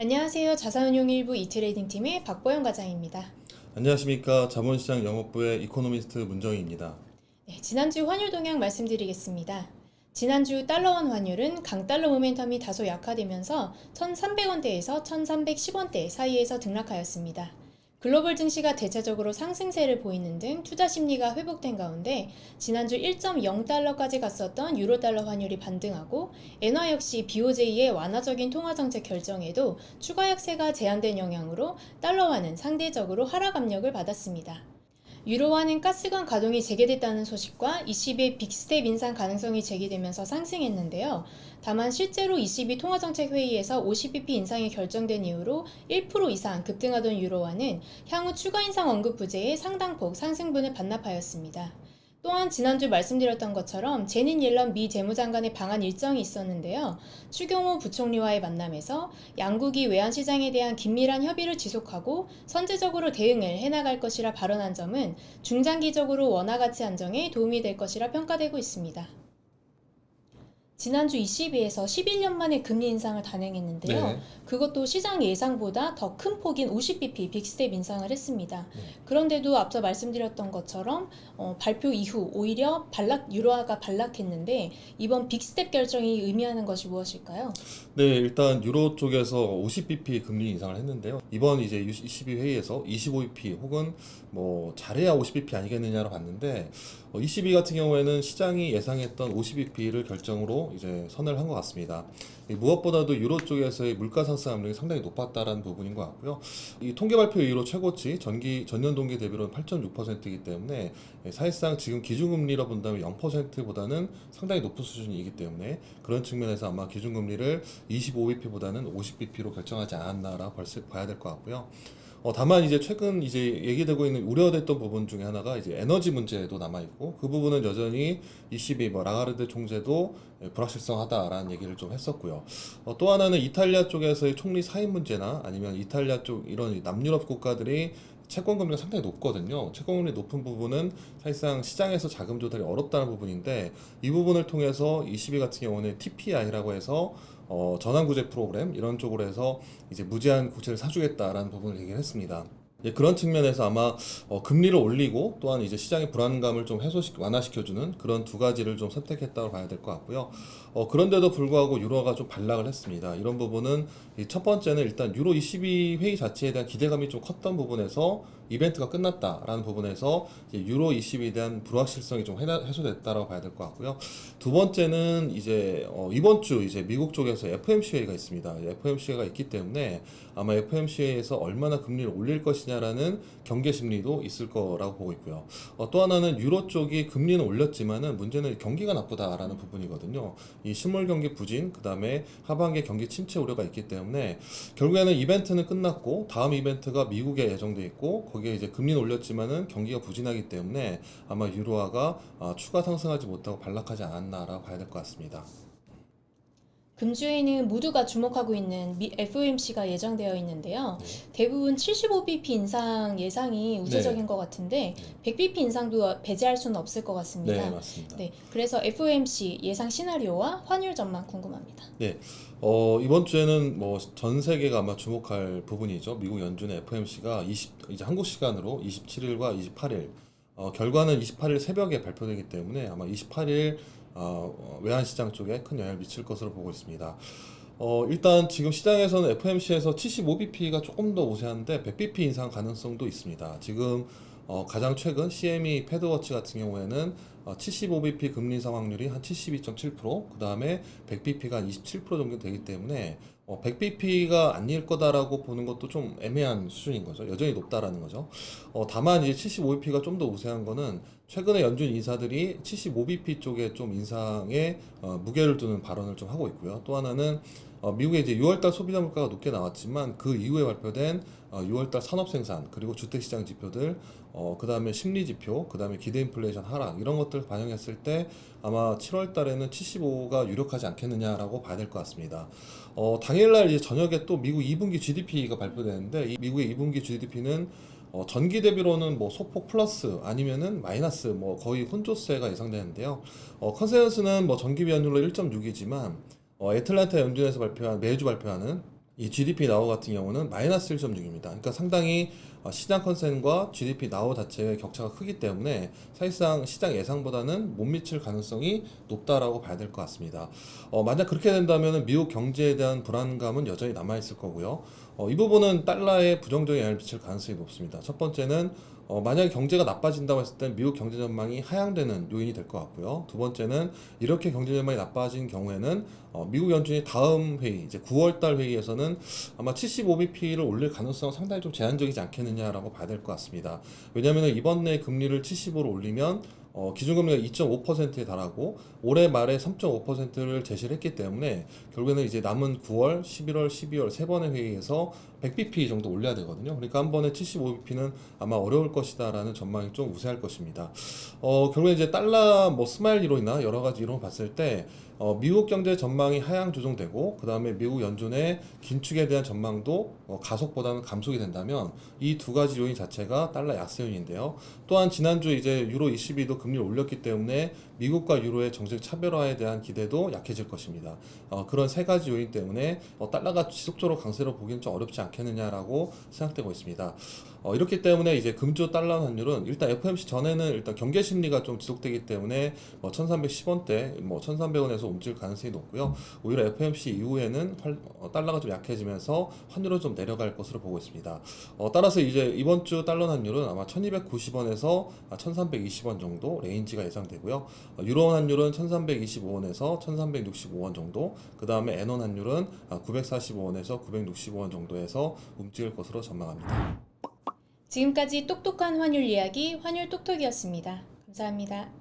안녕하세요. 자산운용일부 이트레이딩팀의 박보영 과장입니다. 안녕하십니까. 자본시장 영업부의 이코노미스트 문정희입니다. 네, 지난주 환율 동향 말씀드리겠습니다. 지난주 달러원 환율은 강달러 모멘텀이 다소 약화되면서 1,300원대에서 1,310원대 사이에서 등락하였습니다. 글로벌 증시가 대체적으로 상승세를 보이는 등 투자 심리가 회복된 가운데 지난주 1.0달러까지 갔었던 유로달러 환율이 반등하고 엔화 역시 BOJ의 완화적인 통화정책 결정에도 추가 약세가 제한된 영향으로 달러화는 상대적으로 하락 압력을 받았습니다. 유로화는 가스관 가동이 재개됐다는 소식과 ECB의 빅스텝 인상 가능성이 제기되면서 상승했는데요. 다만 실제로 ECB 통화정책회의에서 50bp 인상이 결정된 이후로 1% 이상 급등하던 유로화는 향후 추가 인상 언급 부재에 상당폭 상승분을 반납하였습니다. 또한 지난주 말씀드렸던 것처럼 제닛 옐런 미 재무장관의 방한 일정이 있었는데요. 추경호 부총리와의 만남에서 양국이 외환시장에 대한 긴밀한 협의를 지속하고 선제적으로 대응을 해나갈 것이라 발언한 점은 중장기적으로 원화 가치 안정에 도움이 될 것이라 평가되고 있습니다. 지난주 ECB에서 11년 만에 금리 인상을 단행했는데요. 네. 그것도 시장 예상보다 더 큰 폭인 50bp 빅스텝 인상을 했습니다. 네. 그런데도 앞서 말씀드렸던 것처럼 발표 이후 오히려 유로화가 반락했는데 이번 빅스텝 결정이 의미하는 것이 무엇일까요? 네, 일단 유로 쪽에서 50bp 금리 인상을 했는데요. 이번 이제 ECB 회의에서 25bp 혹은 뭐 잘해야 50bp 아니겠느냐로 봤는데 ECB 같은 경우에는 시장이 예상했던 50bp를 결정으로 이제 선을 한 것 같습니다. 무엇보다도 유로 쪽에서의 물가 상승 압력이 상당히 높았다라는 부분인 것 같고요. 이 통계 발표 이후로 최고치 전년 동기 대비로는 8.6%이기 때문에 사실상 지금 기준금리로 본다면 0%보다는 상당히 높은 수준이기 때문에 그런 측면에서 아마 기준금리를 25bp보다는 50bp로 결정하지 않았나라고 벌써 봐야 될 것 같고요. 다만 이제 최근 이제 얘기되고 있는 우려됐던 부분 중에 하나가 이제 에너지 문제도 남아 있고 그 부분은 여전히 ECB 라가르드 총재도 불확실성하다라는 얘기를 좀 했었고요. 또 하나는 이탈리아 쪽에서의 총리 사임 문제나 아니면 이탈리아 쪽 이런 남유럽 국가들이 채권금리가 상당히 높거든요. 채권금리 높은 부분은 사실상 시장에서 자금 조달이 어렵다는 부분인데 이 부분을 통해서 ECB 같은 경우는 TPI라고 해서 전환구제 프로그램 이런 쪽으로 해서 이제 무제한 국채를 사주겠다라는 부분을 얘기를 했습니다. 그런 측면에서 아마 금리를 올리고 또한 이제 시장의 불안감을 좀 완화시켜주는 그런 두 가지를 좀 선택했다고 봐야 될 것 같고요. 그런데도 불구하고 유로가 좀 반락을 했습니다. 이런 부분은 첫 번째는 일단 유로 22 회의 자체에 대한 기대감이 좀 컸던 부분에서 이벤트가 끝났다라는 부분에서 이제 유로 22에 대한 불확실성이 좀 해소됐다라고 봐야 될 것 같고요. 두 번째는 이제 이번 주 이제 미국 쪽에서 FOMC가 있습니다. FOMC가 있기 때문에 아마 FOMC에서 얼마나 금리를 올릴 것이냐라는 경계 심리도 있을 거라고 보고 있고요. 또 하나는 유로 쪽이 금리는 올렸지만은 문제는 경기가 나쁘다라는 부분이거든요. 이 실물 경기 부진, 그 다음에 하반기 경기 침체 우려가 있기 때문에 결국에는 이벤트는 끝났고 다음 이벤트가 미국에 예정돼 있고 거기에 이제 금리는 올렸지만은 경기가 부진하기 때문에 아마 유로화가 추가 상승하지 못하고 반락하지 않았나라고 봐야 될 것 같습니다. 금주에는 모두가 주목하고 있는 FOMC가 예정되어 있는데요. 네. 대부분 75bp 인상 예상이 우세적인 것 같은데 100bp 인상도 배제할 수는 없을 것 같습니다. 네, 맞습니다. 네, 그래서 FOMC 예상 시나리오와 환율 전망 궁금합니다. 네, 이번 주에는 뭐 전 세계가 아마 주목할 부분이죠. 미국 연준의 FOMC가 이제 한국 시간으로 27일과 28일, 결과는 28일 새벽에 발표되기 때문에 아마 28일 외환시장 쪽에 큰 영향을 미칠 것으로 보고 있습니다. 일단 지금 시장에서는 FOMC에서 75bp가 조금 더 우세한데 100bp 인상 가능성도 있습니다. 지금 가장 최근 CME 패드워치 같은 경우에는 75bp 금리 인상 확률이 한 72.7%, 그 다음에 100bp가 한 27% 정도 되기 때문에 100bp가 아닐 거다라고 보는 것도 좀 애매한 수준인 거죠. 여전히 높다라는 거죠. 다만 이제 75bp가 좀 더 우세한 거는 최근에 연준 인사들이 75bp 쪽에 좀 인상에 무게를 두는 발언을 좀 하고 있고요. 또 하나는 미국의 이제 6월달 소비자 물가가 높게 나왔지만 그 이후에 발표된 6월달 산업생산 그리고 주택시장 지표들 그 다음에 심리지표 그 다음에 기대 인플레이션 하락 이런 것들 반영했을 때 아마 7월달에는 75가 유력하지 않겠느냐라고 봐야 될 것 같습니다. 당일날 이제 저녁에 또 미국 2분기 GDP가 발표되는데 이 미국의 2분기 GDP는 전기 대비로는 뭐 소폭 플러스 아니면은 마이너스 뭐 거의 혼조세가 예상되는데요. 컨센서스는 뭐 전기비 환율로 1.6이지만 애틀랜타 연준에서 매주 발표하는 이 GDP 나우 같은 경우는 마이너스 1.6입니다. 그러니까 상당히 시장 컨센과 GDP 나우 자체의 격차가 크기 때문에 사실상 시장 예상보다는 못 미칠 가능성이 높다라고 봐야 될 것 같습니다. 만약 그렇게 된다면 미국 경제에 대한 불안감은 여전히 남아있을 거고요. 이 부분은 달러에 부정적인 영향을 미칠 가능성이 높습니다. 첫 번째는 만약에 경제가 나빠진다고 했을 때 미국 경제 전망이 하향되는 요인이 될 것 같고요. 두 번째는 이렇게 경제 전망이 나빠진 경우에는 미국 연준이 다음 회의, 이제 9월 달 회의에서는 아마 75bp를 올릴 가능성은 상당히 좀 제한적이지 않겠느냐라고 봐야 될 것 같습니다. 왜냐하면 이번 내 금리를 75로 올리면 기준금리가 2.5%에 달하고 올해 말에 3.5%를 제시를 했기 때문에 결국에는 이제 남은 9월, 11월, 12월 세 번의 회의에서 100bp 정도 올려야 되거든요. 그러니까 한 번에 75bp는 아마 어려울 것이다라는 전망이 좀 우세할 것입니다. 결국에 이제 달러 뭐 스마일 이론이나 여러 가지 이론을 봤을 때 미국 경제 전망이 하향 조정되고 그 다음에 미국 연준의 긴축에 대한 전망도 가속보다는 감속이 된다면 이 두 가지 요인 자체가 달러 약세 요인인데요. 또한 지난주 이제 유로 22도 금리를 올렸기 때문에 미국과 유로의 정책 차별화에 대한 기대도 약해질 것입니다. 그런 세 가지 요인 때문에 달러가 지속적으로 강세로 보기는 좀 어렵지 않겠느냐라고 생각되고 있습니다. 이렇기 때문에 이제 금주 달러 환율은 일단 FOMC 전에는 일단 경계 심리가 좀 지속되기 때문에 1310원대, 1300원에서 움직일 가능성이 높고요. 오히려 FOMC 이후에는 달러가 좀 약해지면서 환율은 좀 내려갈 것으로 보고 있습니다. 따라서 이제 이번 주 달러 환율은 아마 1290원에서 1320원 정도 레인지가 예상되고요. 유로 환율은 1325원에서 1365원 정도, 그 다음에 엔원 환율은 945원에서 965원 정도에서 움직일 것으로 전망합니다. 지금까지 똑똑한 환율 이야기 환율 똑똑이었습니다. 감사합니다.